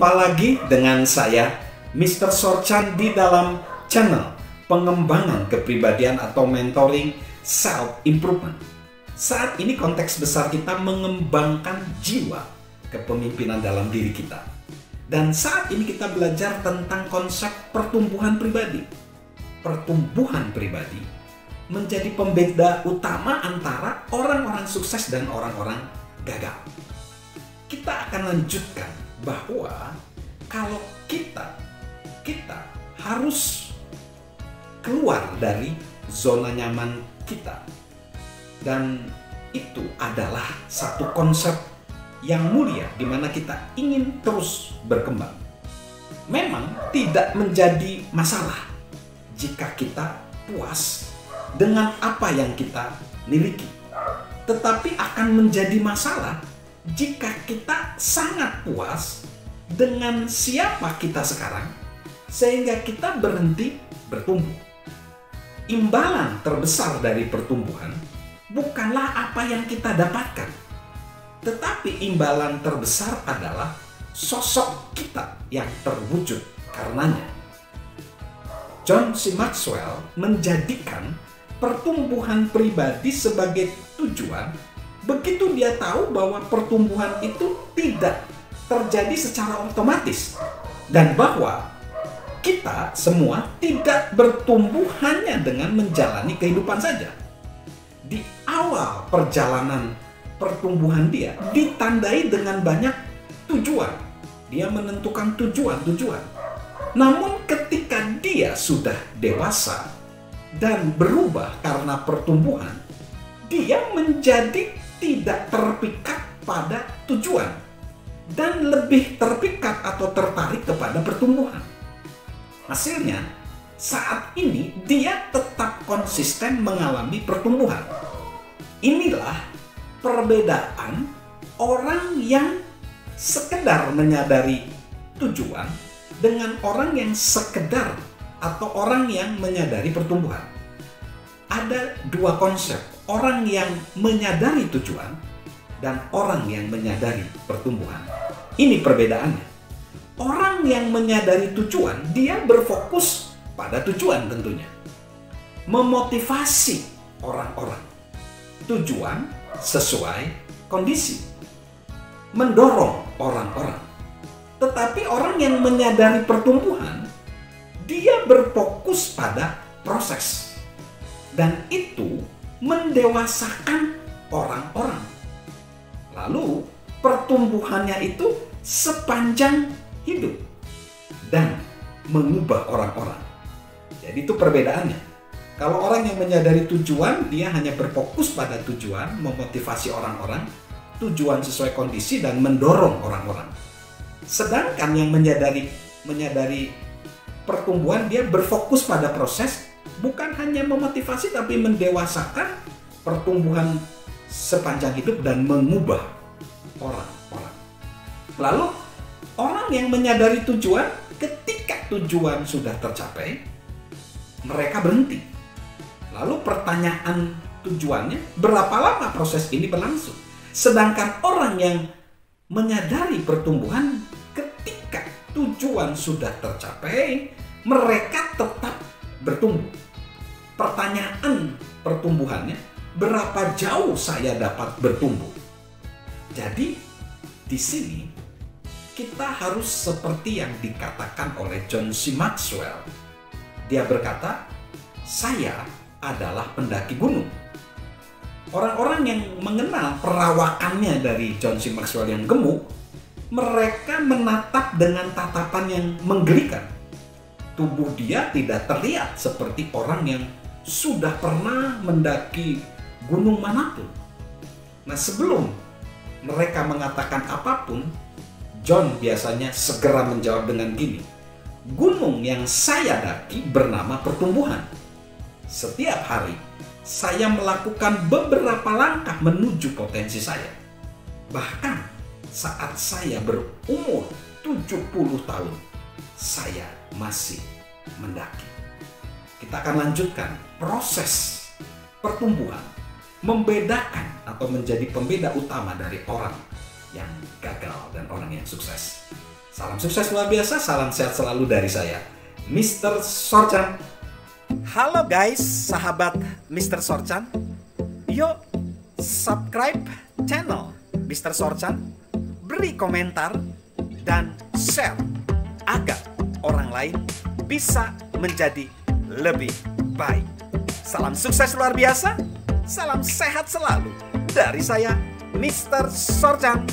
Jumpa lagi dengan saya, Mr. Sorchan, di dalam channel pengembangan kepribadian atau mentoring self-improvement. Saat ini konteks besar kita mengembangkan jiwa kepemimpinan dalam diri kita. Dan saat ini kita belajar tentang konsep pertumbuhan pribadi. Pertumbuhan pribadi menjadi pembeda utama antara orang-orang sukses dan orang-orang gagal. Kita akan lanjutkan bahwa kalau kita harus keluar dari zona nyaman kita, dan itu adalah satu konsep yang mulia di mana kita ingin terus berkembang. Memang tidak menjadi masalah jika kita puas dengan apa yang kita miliki, tetapi akan menjadi masalah jika kita sangat puas dengan siapa kita sekarang, sehingga kita berhenti bertumbuh. Imbalan terbesar dari pertumbuhan bukanlah apa yang kita dapatkan, tetapi imbalan terbesar adalah sosok kita yang terwujud karenanya. John C. Maxwell menjadikan pertumbuhan pribadi sebagai tujuan begitu dia tahu bahwa pertumbuhan itu tidak terjadi secara otomatis, dan bahwa kita semua tidak bertumbuh hanya dengan menjalani kehidupan saja. Di awal perjalanan pertumbuhan dia ditandai dengan banyak tujuan. Dia menentukan tujuan-tujuan. Namun ketika dia sudah dewasa dan berubah karena pertumbuhan, dia menjadi tidak terpikat pada tujuan dan lebih terpikat atau tertarik kepada pertumbuhan. Hasilnya, saat ini dia tetap konsisten mengalami pertumbuhan. Inilah perbedaan orang yang sekedar menyadari tujuan dengan orang yang sekedar atau orang yang menyadari pertumbuhan. Ada dua konsep, orang yang menyadari tujuan dan orang yang menyadari pertumbuhan. Ini perbedaannya. Orang yang menyadari tujuan, dia berfokus pada tujuan tentunya. Memotivasi orang-orang. Tujuan sesuai kondisi. Mendorong orang-orang. Tetapi orang yang menyadari pertumbuhan, dia berfokus pada proses. Dan itu mendewasakan orang-orang. Lalu pertumbuhannya itu sepanjang hidup dan mengubah orang-orang. Jadi itu perbedaannya. Kalau orang yang menyadari tujuan, dia hanya berfokus pada tujuan, memotivasi orang-orang, tujuan sesuai kondisi dan mendorong orang-orang. Sedangkan yang menyadari pertumbuhan, dia berfokus pada proses, bukan hanya memotivasi tapi mendewasakan pertumbuhan sepanjang hidup dan mengubah orang-orang. Lalu orang yang menyadari tujuan, ketika tujuan sudah tercapai, mereka berhenti. Lalu pertanyaan tujuannya, berapa lama proses ini berlangsung? Sedangkan orang yang menyadari pertumbuhan, ketika tujuan sudah tercapai, mereka tetap bertumbuh. Pertanyaan pertumbuhannya, berapa jauh saya dapat bertumbuh? Jadi di sini kita harus seperti yang dikatakan oleh John C. Maxwell. Dia berkata, saya adalah pendaki gunung. Orang-orang yang mengenal perawakannya dari John C. Maxwell yang gemuk, mereka menatap dengan tatapan yang menggelikan. Tubuh dia tidak terlihat seperti orang yang sudah pernah mendaki gunung manapun. Nah, sebelum mereka mengatakan apapun, John biasanya segera menjawab dengan gini, gunung yang saya daki bernama pertumbuhan. Setiap hari, saya melakukan beberapa langkah menuju potensi saya. Bahkan saat saya berumur 70 tahun, saya masih mendaki. Kita akan lanjutkan proses pertumbuhan, membedakan atau menjadi pembeda utama dari orang yang gagal dan orang yang sukses. Salam sukses luar biasa, salam sehat selalu dari saya, Mr. Sorchan. Halo guys, sahabat Mr. Sorchan. Yuk, subscribe channel Mr. Sorchan, beri komentar, dan share agar orang lain bisa menjadi lebih baik. Salam sukses luar biasa, salam sehat selalu dari saya, Mr. Sorchan.